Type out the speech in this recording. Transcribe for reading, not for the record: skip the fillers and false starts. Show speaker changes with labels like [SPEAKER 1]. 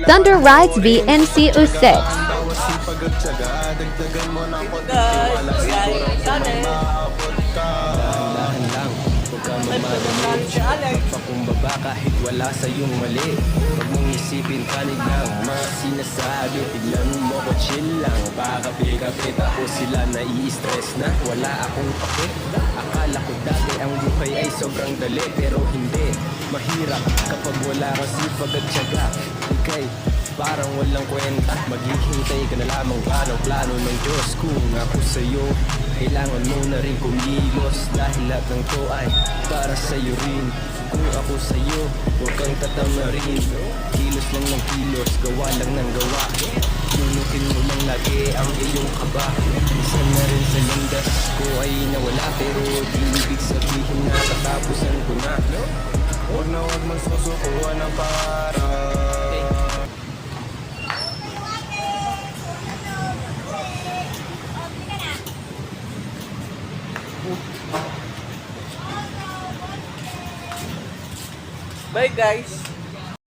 [SPEAKER 1] Thunder Rides VNC06.
[SPEAKER 2] Dahan-dahan lang, huwag kang magmamadali. Pakumbaba kahit wala sa iyong mali. Huwag mong isipin kanig ng mga sinasabi. Tignan mo ko chill lang, pakapit-kapit ako sila nai-stress na. Wala akong pake, akala ko dati ang buhay ay sobrang dali. Pero hindi, mahirap kapag wala kang sipag at tiyaga. Ika'y parang walang kwenta, maghihintay ka na lamang ba ng plano ng Diyos. Kung ako sa'yo, kailangan mo na rin kumilos. Dahil lahat ng to ay para sa'yo rin. Kung ako sa'yo, huwag kang tatamarin. Kilos lang ng kilos, gawa lang ng gawa. Nunukin mo lang lagi ang iyong kaba. Minsan na rin sa landas ko ay nawala. Pero di ibig sabihin na katapusan ko na. Huwag na huwag magsusukuan ng para.
[SPEAKER 3] Bye guys!